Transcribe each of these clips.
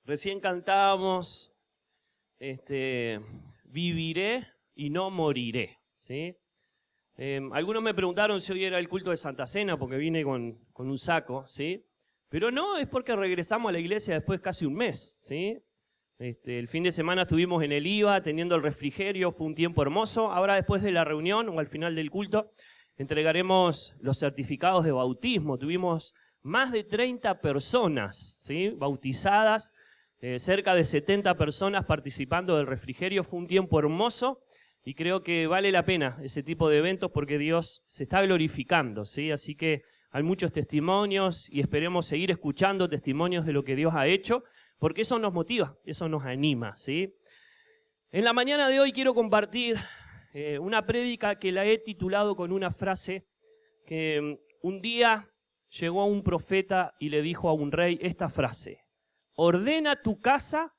Recién cantábamos, viviré y no moriré, ¿sí? Algunos me preguntaron si hoy era el culto de Santa Cena porque vine con un saco, ¿sí? Pero no, es porque regresamos a la iglesia después de casi un mes, ¿sí? El fin de semana estuvimos en el IVA teniendo el refrigerio, fue un tiempo hermoso. Ahora después de la reunión o al final del culto entregaremos los certificados de bautismo. Tuvimos más de 30 personas, ¿sí?, bautizadas, cerca de 70 personas participando del refrigerio. Fue un tiempo hermoso y creo que vale la pena ese tipo de eventos porque Dios se está glorificando, ¿sí? Así que hay muchos testimonios y esperemos seguir escuchando testimonios de lo que Dios ha hecho, porque eso nos motiva, eso nos anima, ¿sí? En la mañana de hoy quiero compartir una prédica que la he titulado con una frase que un día llegó un profeta y le dijo a un rey esta frase: ordena tu casa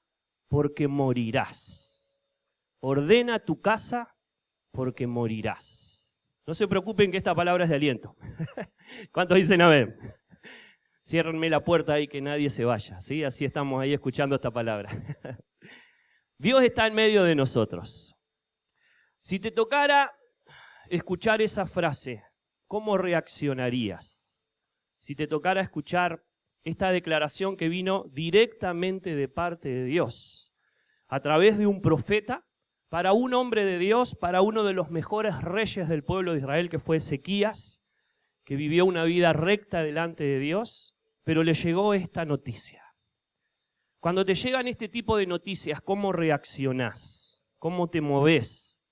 porque morirás. Ordena tu casa porque morirás. No se preocupen que esta palabra es de aliento. ¿Cuántos dicen amén? Ciérrenme la puerta ahí que nadie se vaya, ¿sí? Así estamos ahí escuchando esta palabra. Dios está en medio de nosotros. Si te tocara escuchar esa frase, ¿cómo reaccionarías? Si te tocara escuchar esta declaración que vino directamente de parte de Dios, a través de un profeta, para un hombre de Dios, para uno de los mejores reyes del pueblo de Israel, que fue Ezequías, que vivió una vida recta delante de Dios, pero le llegó esta noticia. Cuando te llegan este tipo de noticias, ¿cómo reaccionás? ¿Cómo te movés?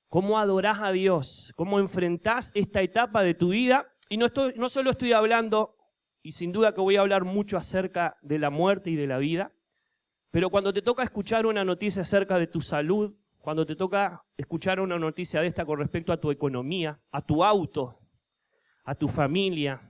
¿Cómo adorás a Dios? ¿Cómo enfrentás esta etapa de tu vida? Y no solo estoy hablando, y sin duda que voy a hablar mucho acerca de la muerte y de la vida, pero cuando te toca escuchar una noticia acerca de tu salud, cuando te toca escuchar una noticia de esta con respecto a tu economía, a tu auto, a tu familia,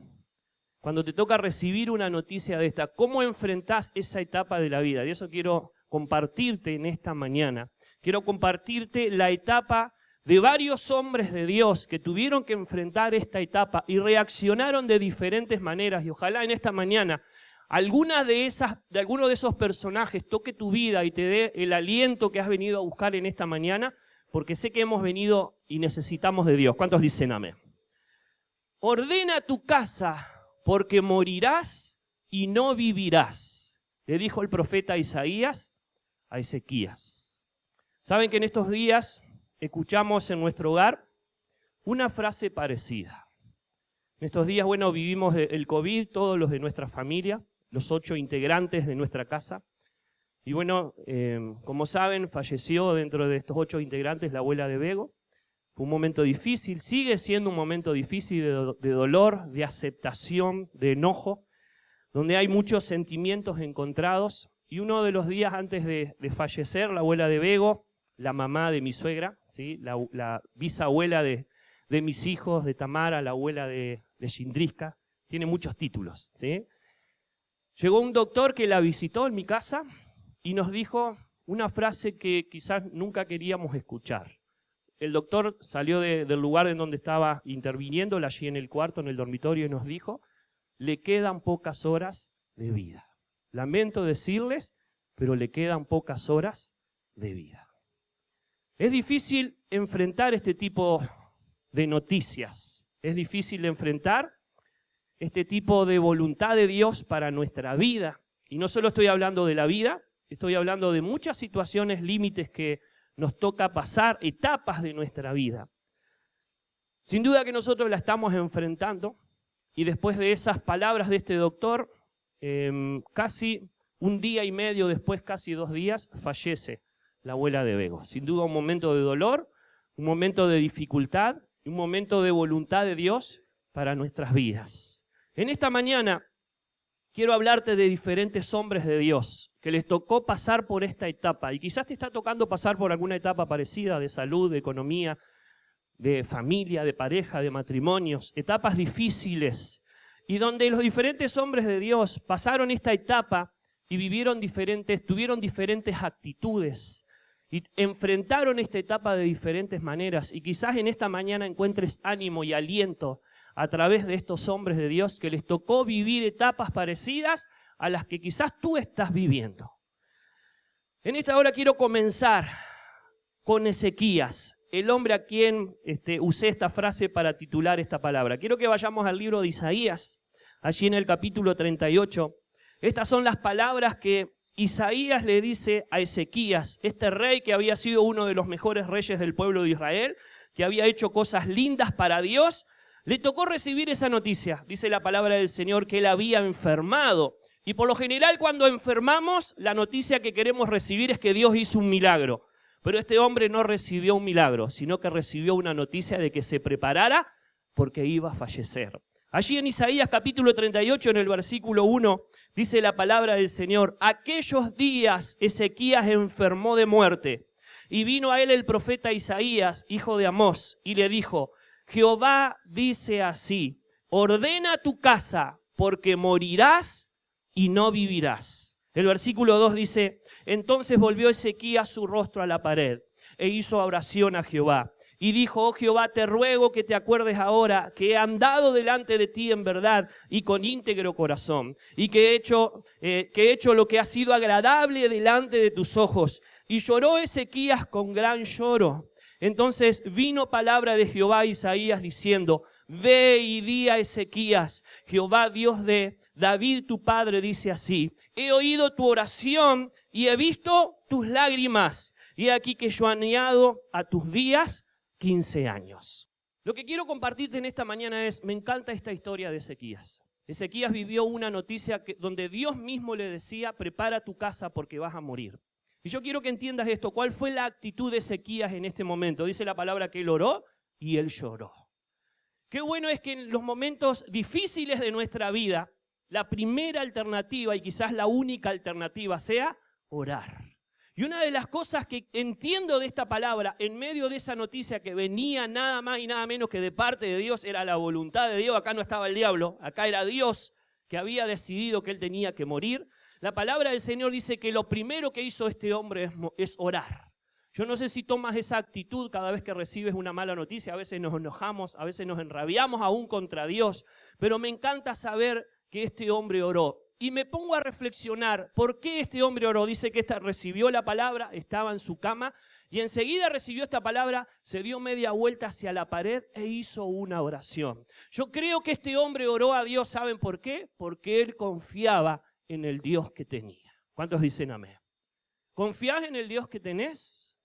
cuando te toca recibir una noticia de esta, ¿cómo enfrentás esa etapa de la vida? Y eso quiero compartirte en esta mañana. Quiero compartirte la etapa de varios hombres de Dios que tuvieron que enfrentar esta etapa y reaccionaron de diferentes maneras. Y ojalá en esta mañana alguno de esos personajes toque tu vida y te dé el aliento que has venido a buscar en esta mañana, porque sé que hemos venido y necesitamos de Dios. ¿Cuántos dicen amén? Ordena tu casa porque morirás y no vivirás, le dijo el profeta Isaías a Ezequías. ¿Saben que en estos días escuchamos en nuestro hogar una frase parecida? En estos días, vivimos el COVID, todos los de nuestra familia, los 8 integrantes de nuestra casa. Y como saben, falleció dentro de estos 8 integrantes la abuela de Bego. Fue un momento difícil, sigue siendo un momento difícil de dolor, de aceptación, de enojo, donde hay muchos sentimientos encontrados. Y uno de los días antes de fallecer, la abuela de Bego, la mamá de mi suegra, ¿sí?, la bisabuela de mis hijos, de Tamara, la abuela de Shindriska, tiene muchos títulos, ¿sí? Llegó un doctor que la visitó en mi casa y nos dijo una frase que quizás nunca queríamos escuchar. El doctor salió del lugar en donde estaba interviniendo, allí en el cuarto, en el dormitorio, y nos dijo: le quedan pocas horas de vida. Lamento decirles, pero le quedan pocas horas de vida. Es difícil enfrentar este tipo de noticias. Es difícil enfrentar este tipo de voluntad de Dios para nuestra vida. Y no solo estoy hablando de la vida, estoy hablando de muchas situaciones límites que nos toca pasar, etapas de nuestra vida. Sin duda que nosotros la estamos enfrentando, y después de esas palabras de este doctor, casi un día y medio después, casi 2 días, fallece la abuela de Bego. Sin duda un momento de dolor, un momento de dificultad, un momento de voluntad de Dios para nuestras vidas. En esta mañana quiero hablarte de diferentes hombres de Dios que les tocó pasar por esta etapa, y quizás te está tocando pasar por alguna etapa parecida de salud, de economía, de familia, de pareja, de matrimonios, etapas difíciles, y donde los diferentes hombres de Dios pasaron esta etapa y tuvieron diferentes actitudes y enfrentaron esta etapa de diferentes maneras, y quizás en esta mañana encuentres ánimo y aliento a través de estos hombres de Dios que les tocó vivir etapas parecidas a las que quizás tú estás viviendo. En esta hora quiero comenzar con Ezequías, el hombre a quien usé esta frase para titular esta palabra. Quiero que vayamos al libro de Isaías, allí en el capítulo 38. Estas son las palabras que Isaías le dice a Ezequías, este rey que había sido uno de los mejores reyes del pueblo de Israel, que había hecho cosas lindas para Dios. Le tocó recibir esa noticia, dice la palabra del Señor, que él había enfermado. Y por lo general cuando enfermamos, la noticia que queremos recibir es que Dios hizo un milagro. Pero este hombre no recibió un milagro, sino que recibió una noticia de que se preparara porque iba a fallecer. Allí en Isaías capítulo 38, en el versículo 1, dice la palabra del Señor: aquellos días Ezequías enfermó de muerte, y vino a él el profeta Isaías, hijo de Amós, y le dijo: Jehová dice así, ordena tu casa, porque morirás y no vivirás. El versículo 2 dice: entonces volvió Ezequías su rostro a la pared, e hizo oración a Jehová. Y dijo: oh Jehová, te ruego que te acuerdes ahora que he andado delante de ti en verdad y con íntegro corazón, y que he hecho lo que ha sido agradable delante de tus ojos. Y lloró Ezequías con gran lloro. Entonces vino palabra de Jehová a Isaías diciendo: ve y di a Ezequías, Jehová Dios de David tu padre dice así: he oído tu oración y he visto tus lágrimas, y aquí que yo añado a tus días 15 años. Lo que quiero compartirte en esta mañana es, me encanta esta historia de Ezequías. Ezequías vivió una noticia donde Dios mismo le decía: prepara tu casa porque vas a morir. Y yo quiero que entiendas esto. ¿Cuál fue la actitud de Ezequías en este momento? Dice la palabra que él oró y él lloró. Qué bueno es que en los momentos difíciles de nuestra vida, la primera alternativa y quizás la única alternativa sea orar. Y una de las cosas que entiendo de esta palabra, en medio de esa noticia que venía nada más y nada menos que de parte de Dios, era la voluntad de Dios. Acá no estaba el diablo, acá era Dios que había decidido que él tenía que morir. La palabra del Señor dice que lo primero que hizo este hombre es orar. Yo no sé si tomas esa actitud cada vez que recibes una mala noticia. A veces nos enojamos, a veces nos enrabiamos aún contra Dios. Pero me encanta saber que este hombre oró. Y me pongo a reflexionar, ¿por qué este hombre oró? Dice que recibió la palabra, estaba en su cama, y enseguida recibió esta palabra, se dio media vuelta hacia la pared e hizo una oración. Yo creo que este hombre oró a Dios, ¿saben por qué? Porque él confiaba en el Dios que tenía. ¿Cuántos dicen amén? ¿Confías en el Dios que tenés?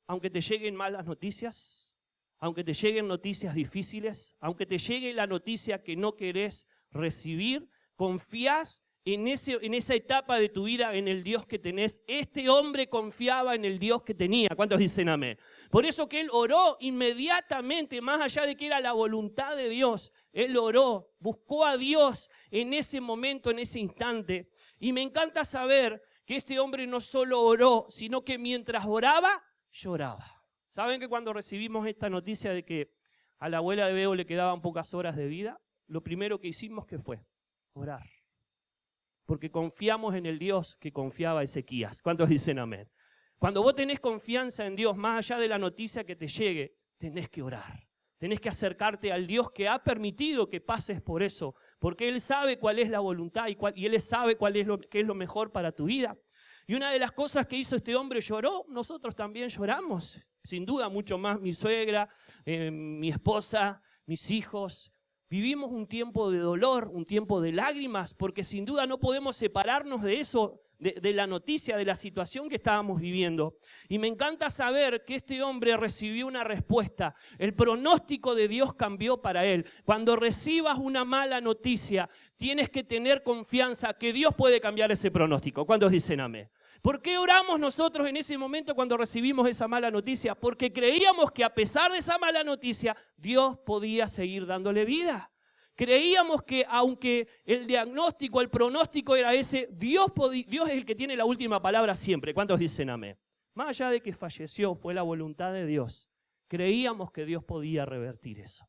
Aunque te lleguen malas noticias, aunque te lleguen noticias difíciles, aunque te llegue la noticia que no querés recibir, ¿confías en esa etapa de tu vida en el Dios que tenés? Este hombre confiaba en el Dios que tenía. ¿Cuántos dicen amén? Por eso que él oró inmediatamente, más allá de que era la voluntad de Dios. Él oró, buscó a Dios en ese momento, en ese instante. Y me encanta saber que este hombre no solo oró, sino que mientras oraba, lloraba. ¿Saben que cuando recibimos esta noticia de que a la abuela de Beo le quedaban pocas horas de vida, lo primero que hicimos, ¿qué fue? Orar. Porque confiamos en el Dios que confiaba Ezequías. ¿Cuántos dicen amén? Cuando vos tenés confianza en Dios, más allá de la noticia que te llegue, tenés que orar. Tenés que acercarte al Dios que ha permitido que pases por eso, porque Él sabe cuál es la voluntad y Él sabe qué es lo mejor para tu vida. Y una de las cosas que hizo este hombre, lloró. Nosotros también lloramos, sin duda mucho más mi suegra, mi esposa, mis hijos. Vivimos un tiempo de dolor, un tiempo de lágrimas, porque sin duda no podemos separarnos de eso, de la noticia, de la situación que estábamos viviendo. Y me encanta saber que este hombre recibió una respuesta. El pronóstico de Dios cambió para él. Cuando recibas una mala noticia, tienes que tener confianza que Dios puede cambiar ese pronóstico. ¿Cuántos dicen amén? ¿Por qué oramos nosotros en ese momento cuando recibimos esa mala noticia? Porque creíamos que a pesar de esa mala noticia, Dios podía seguir dándole vida. Creíamos que aunque el diagnóstico, el pronóstico era ese, Dios es el que tiene la última palabra siempre. ¿Cuántos dicen amén? Más allá de que falleció, fue la voluntad de Dios. Creíamos que Dios podía revertir eso.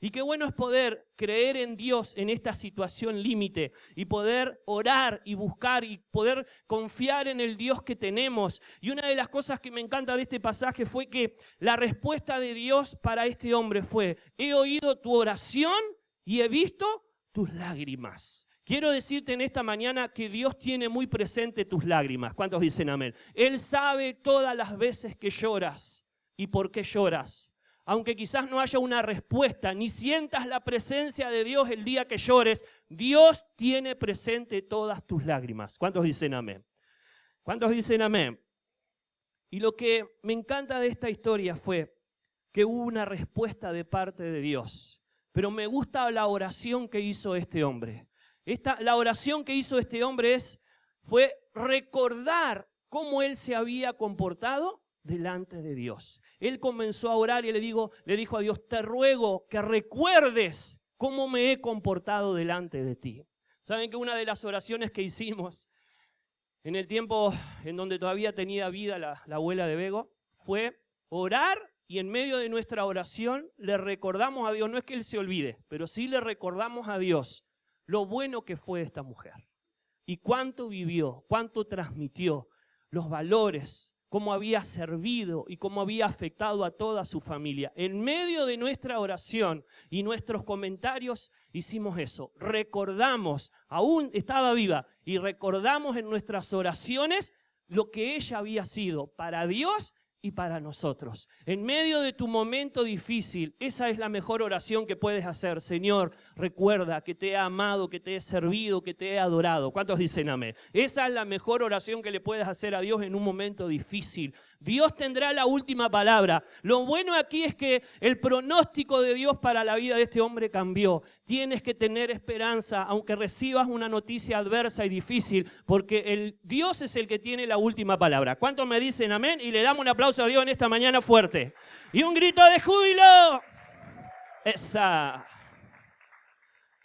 Y qué bueno es poder creer en Dios en esta situación límite y poder orar y buscar y poder confiar en el Dios que tenemos. Y una de las cosas que me encanta de este pasaje fue que la respuesta de Dios para este hombre fue: he oído tu oración y he visto tus lágrimas. Quiero decirte en esta mañana que Dios tiene muy presente tus lágrimas. ¿Cuántos dicen amén? Él sabe todas las veces que lloras y por qué lloras. Aunque quizás no haya una respuesta, ni sientas la presencia de Dios el día que llores, Dios tiene presente todas tus lágrimas. ¿Cuántos dicen amén? ¿Cuántos dicen amén? Y lo que me encanta de esta historia fue que hubo una respuesta de parte de Dios. Pero me gusta la oración que hizo este hombre. La oración que hizo este hombre fue recordar cómo él se había comportado delante de Dios. Él comenzó a orar y le dijo a Dios, te ruego que recuerdes cómo me he comportado delante de ti. ¿Saben que una de las oraciones que hicimos en el tiempo en donde todavía tenía vida la abuela de Bego fue orar y en medio de nuestra oración le recordamos a Dios, no es que Él se olvide, pero sí le recordamos a Dios lo bueno que fue esta mujer y cuánto vivió, cuánto transmitió, los valores, cómo había servido y cómo había afectado a toda su familia. En medio de nuestra oración y nuestros comentarios hicimos eso. Recordamos, aún estaba viva, y recordamos en nuestras oraciones lo que ella había sido para Dios y para nosotros. En medio de tu momento difícil, esa es la mejor oración que puedes hacer. Señor, recuerda que te he amado, que te he servido, que te he adorado. ¿Cuántos dicen amén? Esa es la mejor oración que le puedes hacer a Dios en un momento difícil. Dios tendrá la última palabra. Lo bueno aquí es que el pronóstico de Dios para la vida de este hombre cambió. Tienes que tener esperanza, aunque recibas una noticia adversa y difícil, porque Dios es el que tiene la última palabra. ¿Cuántos me dicen amén? Y le damos un aplauso a Dios en esta mañana fuerte. Y un grito de júbilo. Esa.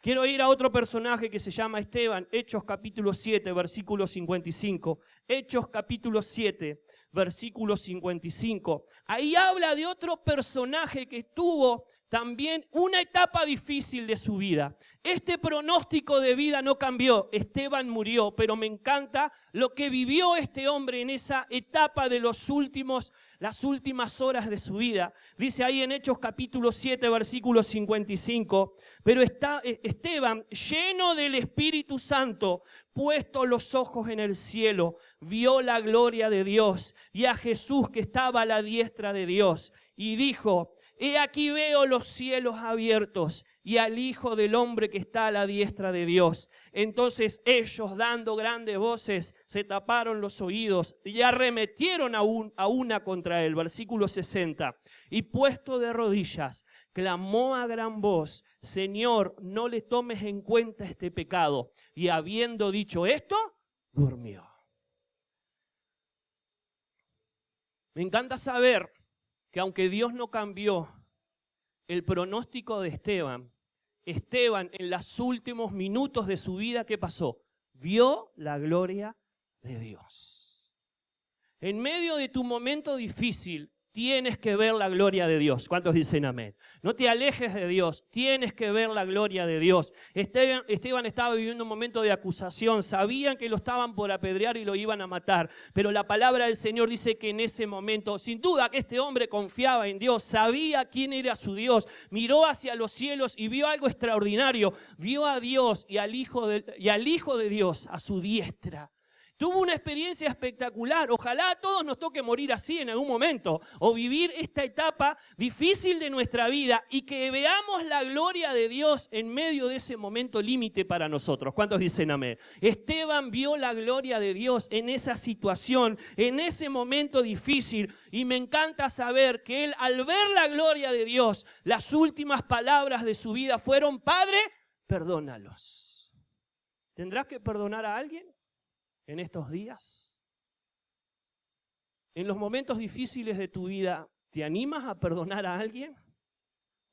Quiero ir a otro personaje que se llama Esteban, Hechos capítulo 7, versículo 55. Hechos capítulo 7, versículo 55. Ahí habla de otro personaje que tuvo también una etapa difícil de su vida. Este pronóstico de vida no cambió. Esteban murió, pero me encanta lo que vivió este hombre en esa etapa de las últimas horas de su vida. Dice ahí en Hechos capítulo 7, versículo 55, pero Esteban, lleno del Espíritu Santo, puesto los ojos en el cielo, vio la gloria de Dios y a Jesús que estaba a la diestra de Dios, y dijo, he aquí veo los cielos abiertos y al Hijo del Hombre que está a la diestra de Dios. Entonces ellos, dando grandes voces, se taparon los oídos y arremetieron a una contra él. Versículo 60. Y puesto de rodillas, clamó a gran voz, Señor, no le tomes en cuenta este pecado. Y habiendo dicho esto, durmió. Me encanta saber que aunque Dios no cambió el pronóstico de Esteban en los últimos minutos de su vida, ¿qué pasó? Vio la gloria de Dios. En medio de tu momento difícil, tienes que ver la gloria de Dios. ¿Cuántos dicen amén? No te alejes de Dios, tienes que ver la gloria de Dios. Esteban estaba viviendo un momento de acusación, sabían que lo estaban por apedrear y lo iban a matar, pero la palabra del Señor dice que en ese momento, sin duda que este hombre confiaba en Dios, sabía quién era su Dios, miró hacia los cielos y vio algo extraordinario, vio a Dios y al Hijo de Dios a su diestra. Tuvo una experiencia espectacular. Ojalá a todos nos toque morir así en algún momento o vivir esta etapa difícil de nuestra vida y que veamos la gloria de Dios en medio de ese momento límite para nosotros. ¿Cuántos dicen amén? Esteban vio la gloria de Dios en esa situación, en ese momento difícil, y me encanta saber que él, al ver la gloria de Dios, las últimas palabras de su vida fueron: Padre, perdónalos. ¿Tendrás que perdonar a alguien en estos días? En los momentos difíciles de tu vida, ¿te animas a perdonar a alguien?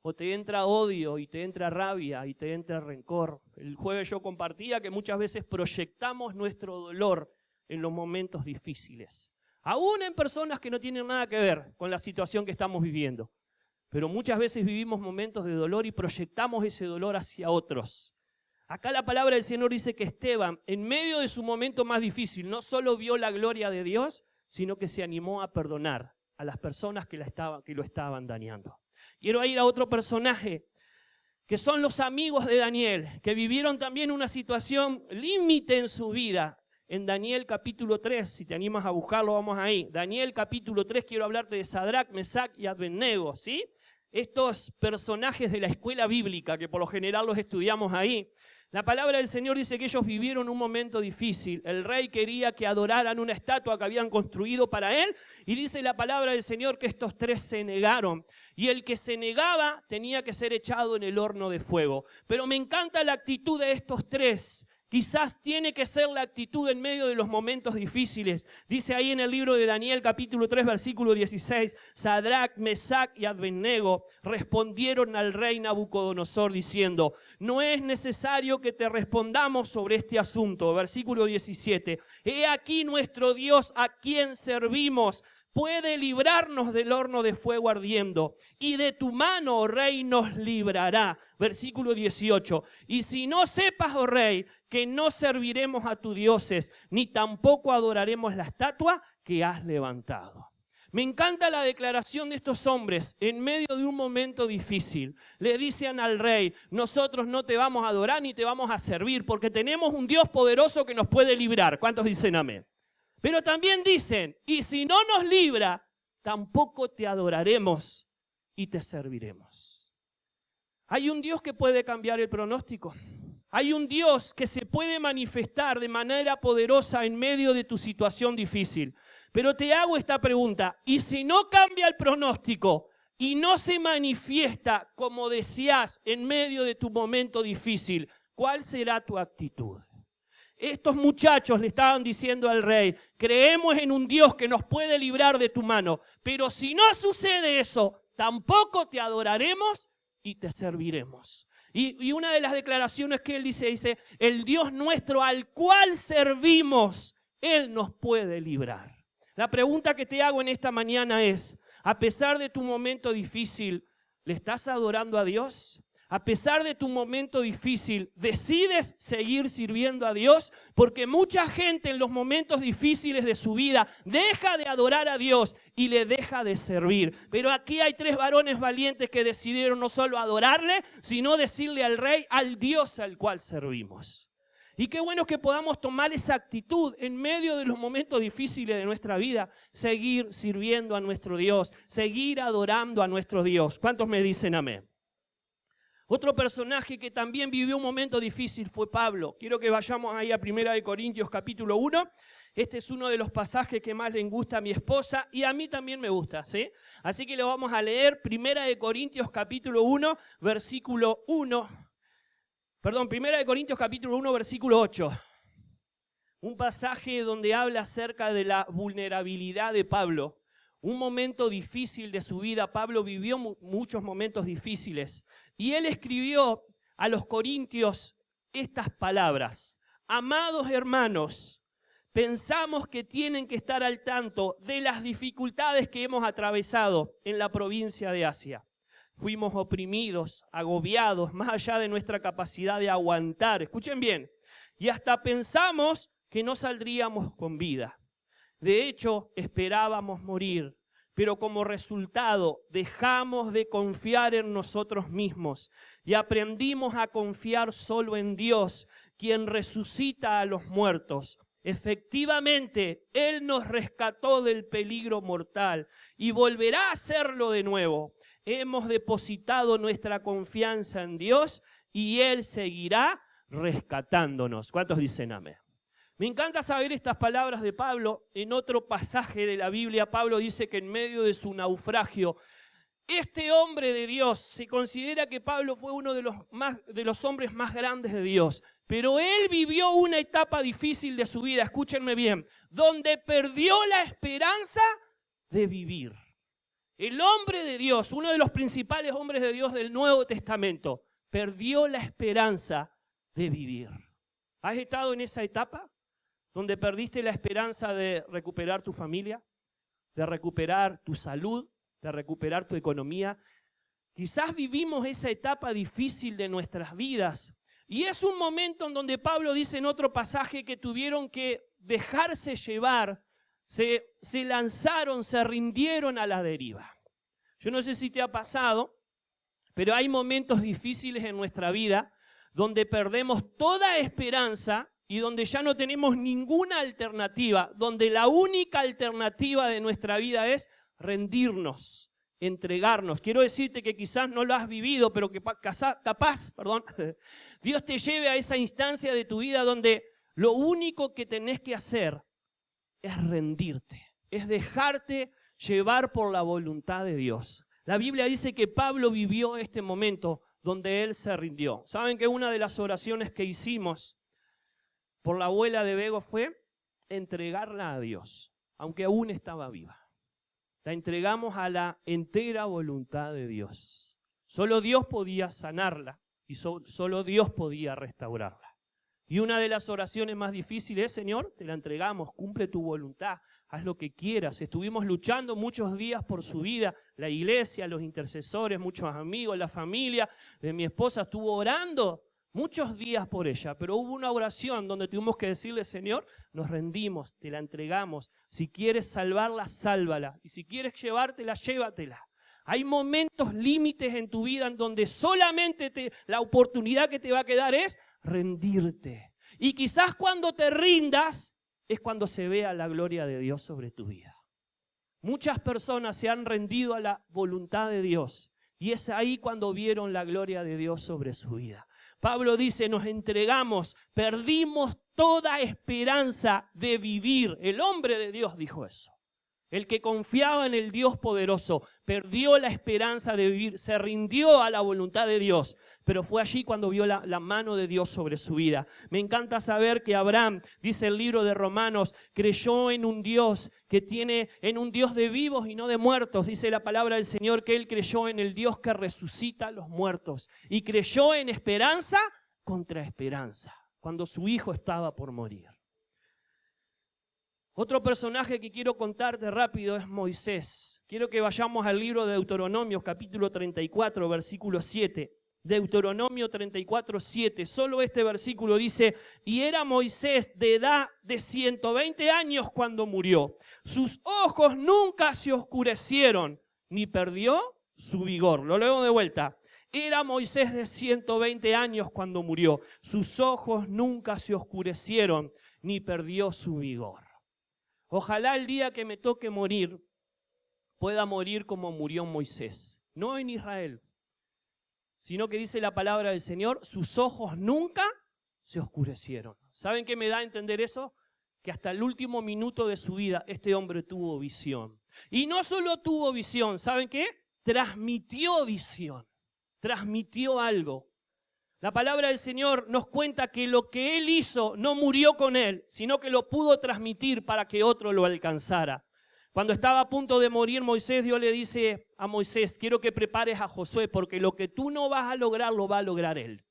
¿O te entra odio y te entra rabia y te entra rencor? El jueves yo compartía que muchas veces proyectamos nuestro dolor en los momentos difíciles. Aún en personas que no tienen nada que ver con la situación que estamos viviendo. Pero muchas veces vivimos momentos de dolor y proyectamos ese dolor hacia otros. Acá la palabra del Señor dice que Esteban, en medio de su momento más difícil, no solo vio la gloria de Dios, sino que se animó a perdonar a las personas que lo estaban dañando. Quiero ir a otro personaje que son los amigos de Daniel, que vivieron también una situación límite en su vida. En Daniel capítulo 3, si te animas a buscarlo, vamos ahí. Daniel capítulo 3, quiero hablarte de Sadrac, Mesac y Abednego, ¿sí? Estos personajes de la escuela bíblica, que por lo general los estudiamos ahí. La palabra del Señor dice que ellos vivieron un momento difícil. El rey quería que adoraran una estatua que habían construido para él. Y dice la palabra del Señor que estos tres se negaron. Y el que se negaba tenía que ser echado en el horno de fuego. Pero me encanta la actitud de estos tres. Quizás tiene que ser la actitud en medio de los momentos difíciles. Dice ahí en el libro de Daniel capítulo 3 versículo 16, Sadrac, Mesac y Abednego respondieron al rey Nabucodonosor diciendo, no es necesario que te respondamos sobre este asunto. Versículo 17, he aquí nuestro Dios a quien servimos puede librarnos del horno de fuego ardiendo, y de tu mano, oh rey, nos librará. Versículo 18, y si no sepas, oh rey, que no serviremos a tus dioses, ni tampoco adoraremos la estatua que has levantado. Me encanta la declaración de estos hombres en medio de un momento difícil. Le dicen al rey, nosotros no te vamos a adorar ni te vamos a servir, porque tenemos un Dios poderoso que nos puede librar. ¿Cuántos dicen amén? Pero también dicen, y si no nos libra, tampoco te adoraremos y te serviremos. Hay un Dios que puede cambiar el pronóstico. Hay un Dios que se puede manifestar de manera poderosa en medio de tu situación difícil. Pero te hago esta pregunta, ¿y si no cambia el pronóstico y no se manifiesta como deseas en medio de tu momento difícil, cuál será tu actitud? Estos muchachos le estaban diciendo al rey, creemos en un Dios que nos puede librar de tu mano, pero si no sucede eso, tampoco te adoraremos y te serviremos. Y una de las declaraciones que él dice, el Dios nuestro al cual servimos, Él nos puede librar. La pregunta que te hago en esta mañana es, a pesar de tu momento difícil, ¿le estás adorando a Dios? A pesar de tu momento difícil, ¿decides seguir sirviendo a Dios? Porque mucha gente en los momentos difíciles de su vida deja de adorar a Dios y le deja de servir. Pero aquí hay tres varones valientes que decidieron no solo adorarle, sino decirle al rey, al Dios al cual servimos. Y qué bueno que podamos tomar esa actitud en medio de los momentos difíciles de nuestra vida, seguir sirviendo a nuestro Dios, seguir adorando a nuestro Dios. ¿Cuántos me dicen amén? Otro personaje que también vivió un momento difícil fue Pablo. Quiero que vayamos ahí a 1 Corintios capítulo 1. Este es uno de los pasajes que más le gusta a mi esposa y a mí también me gusta, ¿sí? Así que lo vamos a leer. 1 Corintios capítulo 1, versículo 1. Perdón, 1 Corintios capítulo 1, versículo 8. Un pasaje donde habla acerca de la vulnerabilidad de Pablo. Un momento difícil de su vida. Pablo vivió muchos momentos difíciles. Y él escribió a los corintios estas palabras. Amados hermanos, pensamos que tienen que estar al tanto de las dificultades que hemos atravesado en la provincia de Asia. Fuimos oprimidos, agobiados, más allá de nuestra capacidad de aguantar. Escuchen bien. Y hasta pensamos que no saldríamos con vida. De hecho, esperábamos morir, pero como resultado dejamos de confiar en nosotros mismos y aprendimos a confiar solo en Dios, quien resucita a los muertos. Efectivamente, Él nos rescató del peligro mortal y volverá a hacerlo de nuevo. Hemos depositado nuestra confianza en Dios y Él seguirá rescatándonos. ¿Cuántos dicen amén? Me encanta saber estas palabras de Pablo. En otro pasaje de la Biblia, Pablo dice que en medio de su naufragio, este hombre de Dios, se considera que Pablo fue uno de los hombres más grandes de Dios, pero él vivió una etapa difícil de su vida, escúchenme bien, donde perdió la esperanza de vivir. El hombre de Dios, uno de los principales hombres de Dios del Nuevo Testamento, perdió la esperanza de vivir. ¿Has estado en esa etapa? Donde perdiste la esperanza de recuperar tu familia, de recuperar tu salud, de recuperar tu economía. Quizás vivimos esa etapa difícil de nuestras vidas. Y es un momento en donde Pablo dice en otro pasaje que tuvieron que dejarse llevar, se lanzaron, se rindieron a la deriva. Yo no sé si te ha pasado, Pero hay momentos difíciles en nuestra vida donde perdemos toda esperanza y donde ya no tenemos ninguna alternativa, donde la única alternativa de nuestra vida es rendirnos, entregarnos. Quiero decirte que quizás no lo has vivido, pero que capaz, Dios te lleve a esa instancia de tu vida donde lo único que tenés que hacer es rendirte, es dejarte llevar por la voluntad de Dios. La Biblia dice que Pablo vivió este momento donde él se rindió. ¿Saben que una de las oraciones que hicimos por la abuela de Bego fue entregarla a Dios, aunque aún estaba viva? La entregamos a la entera voluntad de Dios. Solo Dios podía sanarla y solo Dios podía restaurarla. Y una de las oraciones más difíciles es: Señor, te la entregamos, cumple tu voluntad, haz lo que quieras. Estuvimos luchando muchos días por su vida, la iglesia, los intercesores, muchos amigos, la familia de mi esposa estuvo orando muchos días por ella, pero hubo una oración donde tuvimos que decirle: Señor, nos rendimos, te la entregamos. Si quieres salvarla, sálvala. Y si quieres llevártela, llévatela. Hay momentos límites en tu vida en donde solamente la oportunidad que te va a quedar es rendirte. Y quizás cuando te rindas es cuando se vea la gloria de Dios sobre tu vida. Muchas personas se han rendido a la voluntad de Dios y es ahí cuando vieron la gloria de Dios sobre su vida. Pablo dice: nos entregamos, perdimos toda esperanza de vivir. El hombre de Dios dijo eso. El que confiaba en el Dios poderoso perdió la esperanza de vivir, se rindió a la voluntad de Dios, pero fue allí cuando vio la mano de Dios sobre su vida. Me encanta saber que Abraham, dice el libro de Romanos, creyó en un Dios en un Dios de vivos y no de muertos. Dice la palabra del Señor que él creyó en el Dios que resucita a los muertos y creyó en esperanza contra esperanza, cuando su hijo estaba por morir. Otro personaje que quiero contarte rápido es Moisés. Quiero que vayamos al libro de Deuteronomio, capítulo 34, versículo 7. Deuteronomio 34, 7. Solo este versículo dice: y era Moisés de edad de 120 años cuando murió. Sus ojos nunca se oscurecieron, ni perdió su vigor. Lo leo de vuelta. Era Moisés de 120 años cuando murió. Sus ojos nunca se oscurecieron, ni perdió su vigor. Ojalá el día que me toque morir, pueda morir como murió Moisés. No en Israel, sino que dice la palabra del Señor: sus ojos nunca se oscurecieron. ¿Saben qué me da a entender eso? Que hasta el último minuto de su vida este hombre tuvo visión. Y no solo tuvo visión, ¿saben qué? Transmitió visión, transmitió algo. La palabra del Señor nos cuenta que lo que Él hizo no murió con Él, sino que lo pudo transmitir para que otro lo alcanzara. Cuando estaba a punto de morir Moisés, Dios le dice a Moisés: quiero que prepares a Josué, porque lo que tú no vas a lograr, lo va a lograr él.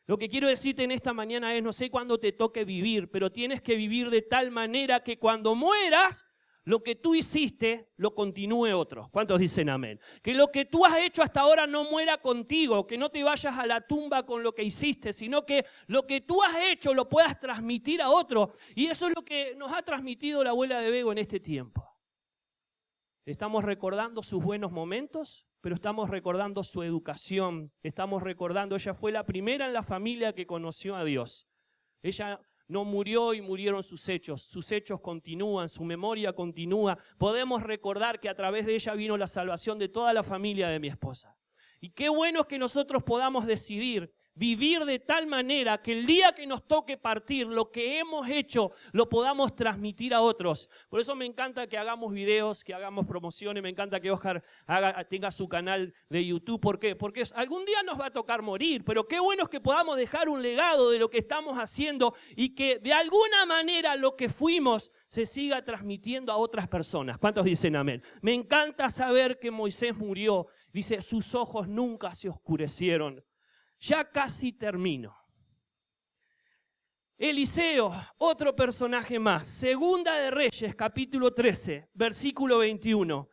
Lo que quiero decirte en esta mañana es: no sé cuándo te toque vivir, pero tienes que vivir de tal manera que cuando mueras, lo que tú hiciste lo continúe otro. ¿Cuántos dicen amén? Que lo que tú has hecho hasta ahora no muera contigo, que no te vayas a la tumba con lo que hiciste, sino que lo que tú has hecho lo puedas transmitir a otro. Y eso es lo que nos ha transmitido la abuela de Bego en este tiempo. Estamos recordando sus buenos momentos, pero estamos recordando su educación. Estamos recordando, ella fue la primera en la familia que conoció a Dios. Ella no murió y murieron sus hechos continúan, su memoria continúa. Podemos recordar que a través de ella vino la salvación de toda la familia de mi esposa. Y qué bueno es que nosotros podamos decidir vivir de tal manera que el día que nos toque partir, lo que hemos hecho lo podamos transmitir a otros. Por eso me encanta que hagamos videos, que hagamos promociones, me encanta que Oscar tenga su canal de YouTube. ¿Por qué? Porque algún día nos va a tocar morir, pero qué bueno es que podamos dejar un legado de lo que estamos haciendo y que de alguna manera lo que fuimos se siga transmitiendo a otras personas. ¿Cuántos dicen amén? Me encanta saber que Moisés murió. Dice, sus ojos nunca se oscurecieron. Ya casi termino. Eliseo, otro personaje más. Segunda de Reyes, capítulo 13, versículo 21.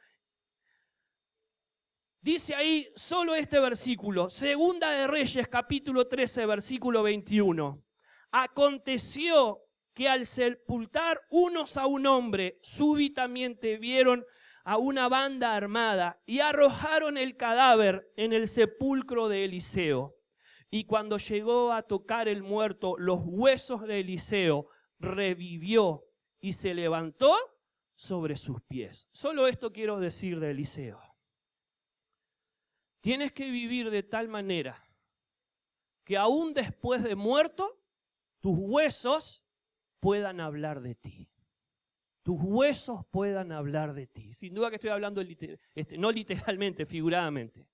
Dice ahí solo este versículo. Segunda de Reyes, capítulo 13, versículo 21. Aconteció que al sepultar unos a un hombre, súbitamente vieron a una banda armada y arrojaron el cadáver en el sepulcro de Eliseo. Y cuando llegó a tocar el muerto, los huesos de Eliseo, revivió y se levantó sobre sus pies. Solo esto quiero decir de Eliseo. Tienes que vivir de tal manera que aún después de muerto, tus huesos puedan hablar de ti. Tus huesos puedan hablar de ti. Sin duda que estoy hablando no literalmente, figuradamente.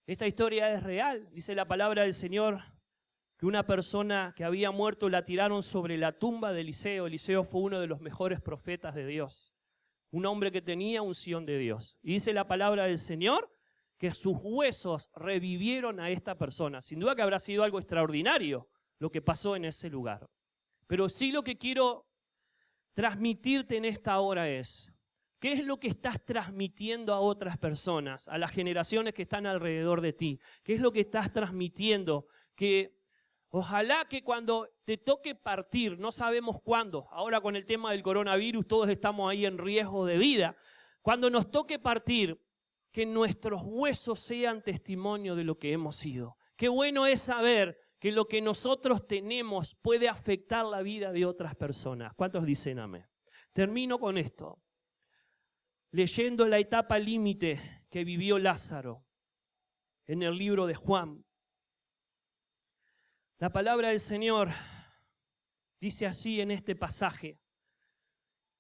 Esta historia es real. Dice la palabra del Señor que una persona que había muerto la tiraron sobre la tumba de Eliseo. Eliseo fue uno de los mejores profetas de Dios. Un hombre que tenía unción de Dios. Y dice la palabra del Señor que sus huesos revivieron a esta persona. Sin duda que habrá sido algo extraordinario lo que pasó en ese lugar. Pero sí lo que quiero transmitirte en esta hora es, ¿qué es lo que estás transmitiendo a otras personas, a las generaciones que están alrededor de ti? ¿Qué es lo que estás transmitiendo? Que ojalá que cuando te toque partir, no sabemos cuándo, ahora con el tema del coronavirus todos estamos ahí en riesgo de vida, cuando nos toque partir, que nuestros huesos sean testimonio de lo que hemos sido. Qué bueno es saber que lo que nosotros tenemos puede afectar la vida de otras personas. ¿Cuántos dicen amén? Termino con esto, leyendo la etapa límite que vivió Lázaro en el libro de Juan. La palabra del Señor dice así en este pasaje: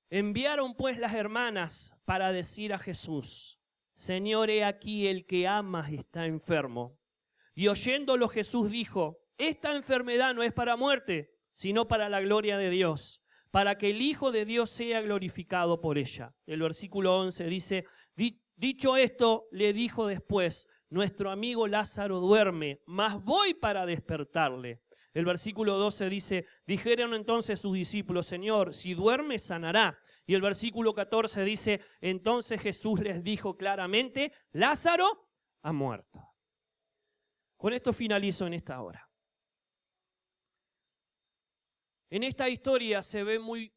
enviaron pues las hermanas para decir a Jesús: Señor, he aquí el que amas está enfermo. Y oyéndolo Jesús dijo: esta enfermedad no es para muerte, sino para la gloria de Dios, para que el Hijo de Dios sea glorificado por ella. El versículo 11 dice: dicho esto, le dijo después: nuestro amigo Lázaro duerme, mas voy para despertarle. El versículo 12 dice: dijeron entonces sus discípulos: Señor, si duerme, sanará. Y el versículo 14 dice: entonces Jesús les dijo claramente: Lázaro ha muerto. Con esto finalizo en esta hora. En esta historia se ve muy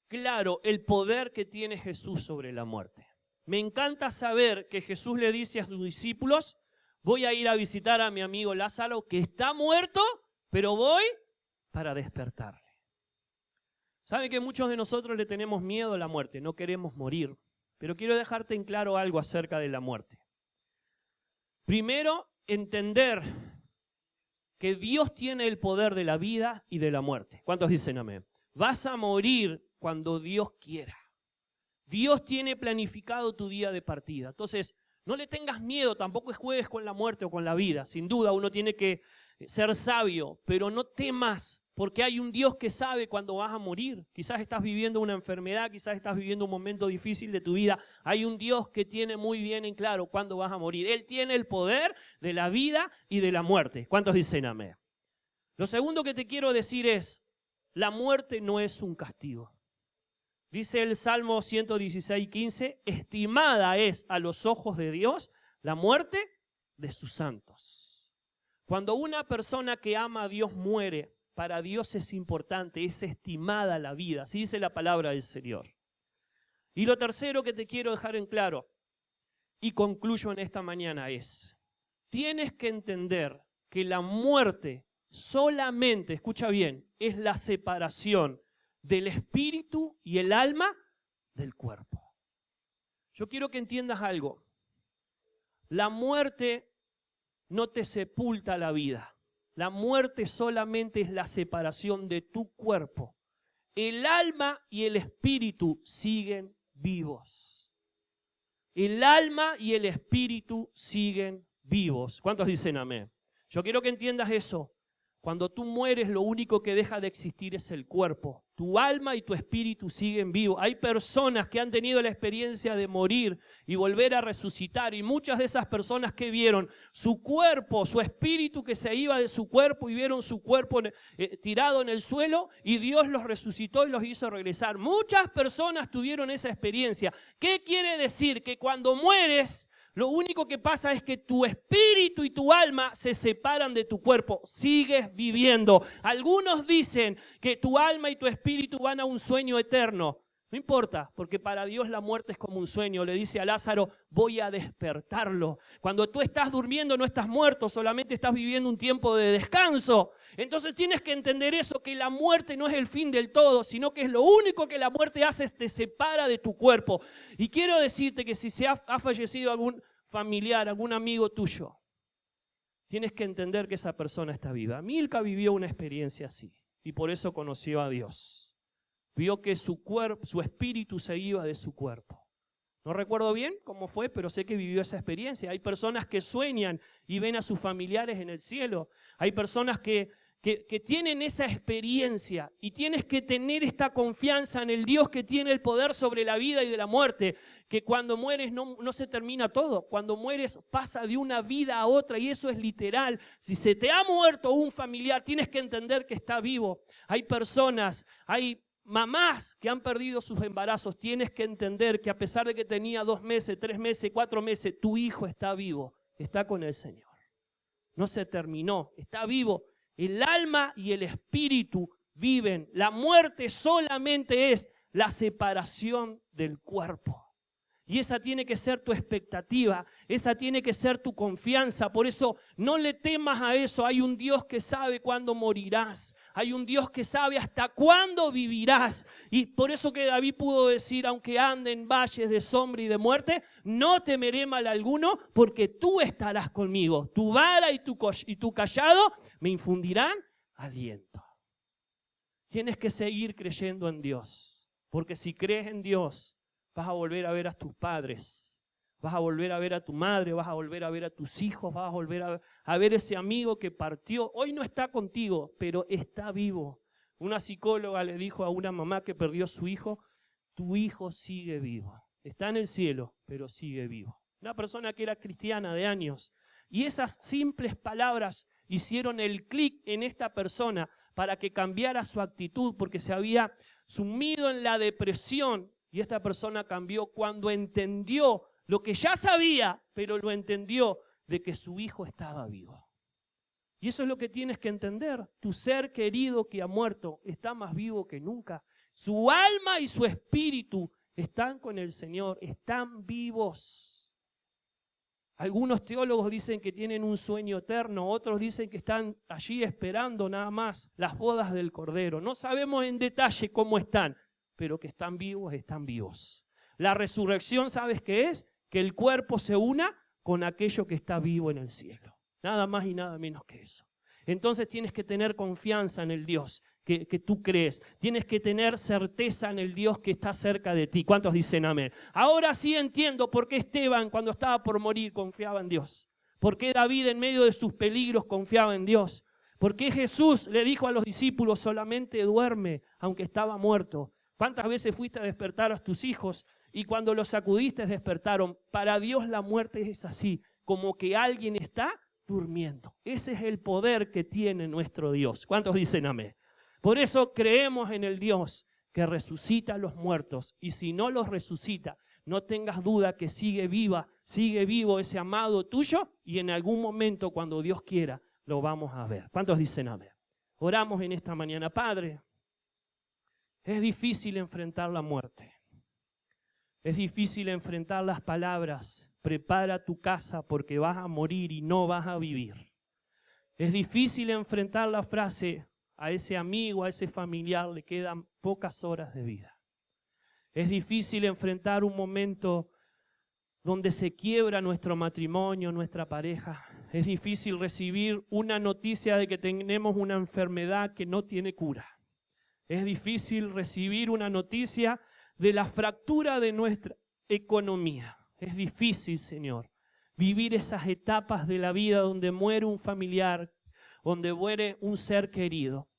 claro el poder que tiene Jesús sobre la muerte. Me encanta saber que Jesús le dice a sus discípulos: voy a ir a visitar a mi amigo Lázaro que está muerto, pero voy para despertarle. ¿Saben que muchos de nosotros le tenemos miedo a la muerte? No queremos morir. Pero quiero dejarte en claro algo acerca de la muerte. Primero, entender que Dios tiene el poder de la vida y de la muerte. ¿Cuántos dicen amén? Vas a morir cuando Dios quiera. Dios tiene planificado tu día de partida. Entonces, no le tengas miedo, tampoco juegues con la muerte o con la vida. Sin duda, uno tiene que ser sabio, pero no temas, porque hay un Dios que sabe cuándo vas a morir. Quizás estás viviendo una enfermedad, quizás estás viviendo un momento difícil de tu vida. Hay un Dios que tiene muy bien en claro cuándo vas a morir. Él tiene el poder de la vida y de la muerte. ¿Cuántos dicen amén? Lo segundo que te quiero decir es: la muerte no es un castigo. Dice el Salmo 116:15, estimada es a los ojos de Dios la muerte de sus santos. Cuando una persona que ama a Dios muere, para Dios es importante, es estimada la vida. Así dice la palabra del Señor. Y lo tercero que te quiero dejar en claro, y concluyo en esta mañana, es: tienes que entender que la muerte solamente, escucha bien, es la separación del espíritu y el alma del cuerpo. Yo quiero que entiendas algo. La muerte no te sepulta la vida. La muerte solamente es la separación de tu cuerpo. El alma y el espíritu siguen vivos. El alma y el espíritu siguen vivos. ¿Cuántos dicen amén? Yo quiero que entiendas eso. Cuando tú mueres, lo único que deja de existir es el cuerpo. Tu alma y tu espíritu siguen vivos. Hay personas que han tenido la experiencia de morir y volver a resucitar. Y muchas de esas personas que vieron su cuerpo, su espíritu que se iba de su cuerpo y vieron su cuerpo tirado en el suelo y Dios los resucitó y los hizo regresar. Muchas personas tuvieron esa experiencia. ¿Qué quiere decir? Que cuando mueres, lo único que pasa es que tu espíritu y tu alma se separan de tu cuerpo. Sigues viviendo. Algunos dicen que tu alma y tu espíritu van a un sueño eterno. No importa, porque para Dios la muerte es como un sueño. Le dice a Lázaro, voy a despertarlo. Cuando tú estás durmiendo no estás muerto, solamente estás viviendo un tiempo de descanso. Entonces tienes que entender eso, que la muerte no es el fin del todo, sino que es lo único que la muerte hace, es te separa de tu cuerpo. Y quiero decirte que si ha fallecido algún familiar, algún amigo tuyo, tienes que entender que esa persona está viva. Milca vivió una experiencia así y por eso conoció a Dios. Vio que su espíritu se iba de su cuerpo. No recuerdo bien cómo fue, pero sé que vivió esa experiencia. Hay personas que sueñan y ven a sus familiares en el cielo. Hay personas que tienen esa experiencia y tienes que tener esta confianza en el Dios que tiene el poder sobre la vida y de la muerte, que cuando mueres no se termina todo. Cuando mueres pasa de una vida a otra y eso es literal. Si se te ha muerto un familiar, tienes que entender que está vivo. Hay personas, hay mamás que han perdido sus embarazos, tienes que entender que a pesar de que tenía 2 meses, 3 meses, 4 meses, tu hijo está vivo, está con el Señor. No se terminó, está vivo. El alma y el espíritu viven. La muerte solamente es la separación del cuerpo. Y esa tiene que ser tu expectativa, esa tiene que ser tu confianza. Por eso no le temas a eso. Hay un Dios que sabe cuándo morirás. Hay un Dios que sabe hasta cuándo vivirás. Y por eso que David pudo decir, aunque ande en valles de sombra y de muerte, no temeré mal alguno, porque tú estarás conmigo. Tu vara y tu cayado me infundirán aliento. Tienes que seguir creyendo en Dios, porque si crees en Dios, vas a volver a ver a tus padres, vas a volver a ver a tu madre, vas a volver a ver a tus hijos, vas a volver a ver ese amigo que partió. Hoy no está contigo, pero está vivo. Una psicóloga le dijo a una mamá que perdió a su hijo, tu hijo sigue vivo. Está en el cielo, pero sigue vivo. Una persona que era cristiana de años. Y esas simples palabras hicieron el clic en esta persona para que cambiara su actitud, porque se había sumido en la depresión. Y esta persona cambió cuando entendió lo que ya sabía, pero lo entendió de que su hijo estaba vivo. Y eso es lo que tienes que entender. Tu ser querido que ha muerto está más vivo que nunca. Su alma y su espíritu están con el Señor, están vivos. Algunos teólogos dicen que tienen un sueño eterno, otros dicen que están allí esperando nada más las bodas del Cordero. No sabemos en detalle cómo están, pero que están vivos, están vivos. La resurrección, ¿sabes qué es? Que el cuerpo se una con aquello que está vivo en el cielo. Nada más y nada menos que eso. Entonces tienes que tener confianza en el Dios que tú crees. Tienes que tener certeza en el Dios que está cerca de ti. ¿Cuántos dicen amén? Ahora sí entiendo por qué Esteban, cuando estaba por morir, confiaba en Dios. Por qué David, en medio de sus peligros, confiaba en Dios. Por qué Jesús le dijo a los discípulos, solamente duerme, aunque estaba muerto. ¿Cuántas veces fuiste a despertar a tus hijos y cuando los sacudiste despertaron? Para Dios la muerte es así, como que alguien está durmiendo. Ese es el poder que tiene nuestro Dios. ¿Cuántos dicen amén? Por eso creemos en el Dios que resucita a los muertos y si no los resucita, no tengas duda que sigue vivo ese amado tuyo y en algún momento cuando Dios quiera lo vamos a ver. ¿Cuántos dicen amén? Oramos en esta mañana. Padre, es difícil enfrentar la muerte. Es difícil enfrentar las palabras, prepara tu casa porque vas a morir y no vas a vivir. Es difícil enfrentar la frase, a ese amigo, a ese familiar le quedan pocas horas de vida. Es difícil enfrentar un momento donde se quiebra nuestro matrimonio, nuestra pareja. Es difícil recibir una noticia de que tenemos una enfermedad que no tiene cura. Es difícil recibir una noticia de la fractura de nuestra economía. Es difícil, Señor, vivir esas etapas de la vida donde muere un familiar, donde muere un ser querido.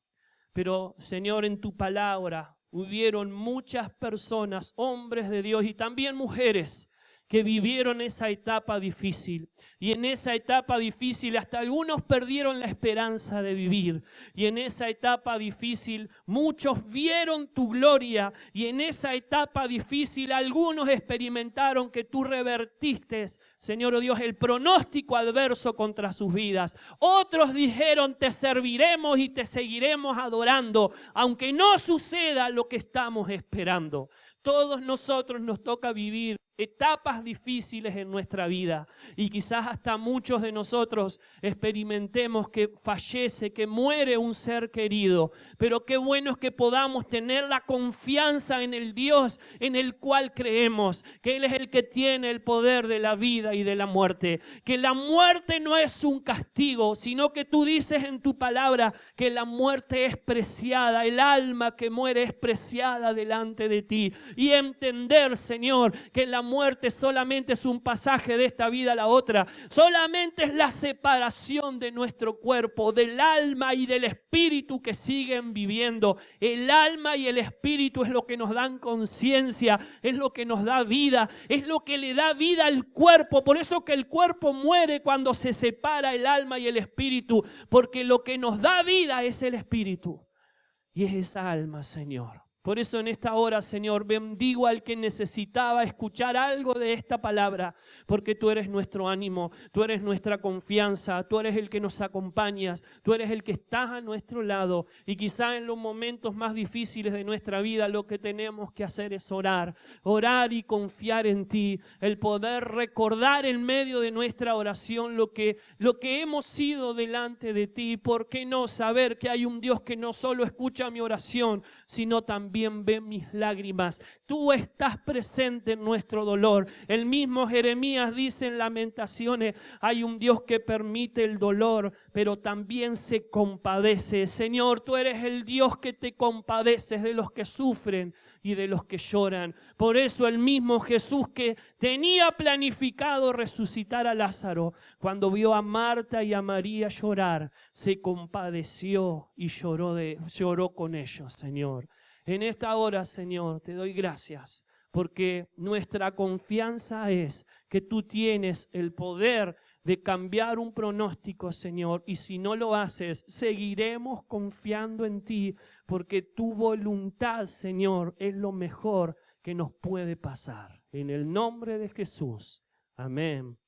Pero, Señor, en tu palabra hubieron muchas personas, hombres de Dios y también mujeres, que vivieron esa etapa difícil. Y en esa etapa difícil hasta algunos perdieron la esperanza de vivir. Y en esa etapa difícil muchos vieron tu gloria. Y en esa etapa difícil algunos experimentaron que tú revertiste, Señor oh Dios, el pronóstico adverso contra sus vidas. Otros dijeron, te serviremos y te seguiremos adorando, aunque no suceda lo que estamos esperando. Todos nosotros nos toca vivir etapas difíciles en nuestra vida y quizás hasta muchos de nosotros experimentemos que fallece, que muere un ser querido, pero qué bueno es que podamos tener la confianza en el Dios en el cual creemos, que Él es el que tiene el poder de la vida y de la muerte, que la muerte no es un castigo, sino que tú dices en tu palabra que la muerte es preciada, el alma que muere es preciada delante de ti, y entender, Señor, que la muerte solamente es un pasaje de esta vida a la otra, solamente es la separación de nuestro cuerpo, del alma y del espíritu que siguen viviendo. El alma y el espíritu es lo que nos dan conciencia, es lo que nos da vida, es lo que le da vida al cuerpo. Por eso que el cuerpo muere cuando se separa el alma y el espíritu, porque lo que nos da vida es el espíritu y es esa alma, Señor. Por eso en esta hora, Señor, bendigo al que necesitaba escuchar algo de esta palabra, porque tú eres nuestro ánimo, tú eres nuestra confianza, tú eres el que nos acompañas, tú eres el que estás a nuestro lado. Y quizá en los momentos más difíciles de nuestra vida lo que tenemos que hacer es orar y confiar en ti, el poder recordar en medio de nuestra oración lo que hemos sido delante de ti. ¿Por qué no saber que hay un Dios que no solo escucha mi oración, sino también ve mis lágrimas? Tú estás presente en nuestro dolor. El mismo Jeremías dice en Lamentaciones, hay un Dios que permite el dolor, pero también se compadece. Señor, tú eres el Dios que te compadeces de los que sufren y de los que lloran. Por eso el mismo Jesús que tenía planificado resucitar a Lázaro, cuando vio a Marta y a María llorar, se compadeció y lloró con ellos, Señor. En esta hora, Señor, te doy gracias porque nuestra confianza es que tú tienes el poder de cambiar un pronóstico, Señor, y si no lo haces, seguiremos confiando en ti porque tu voluntad, Señor, es lo mejor que nos puede pasar. En el nombre de Jesús. Amén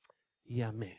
y amén.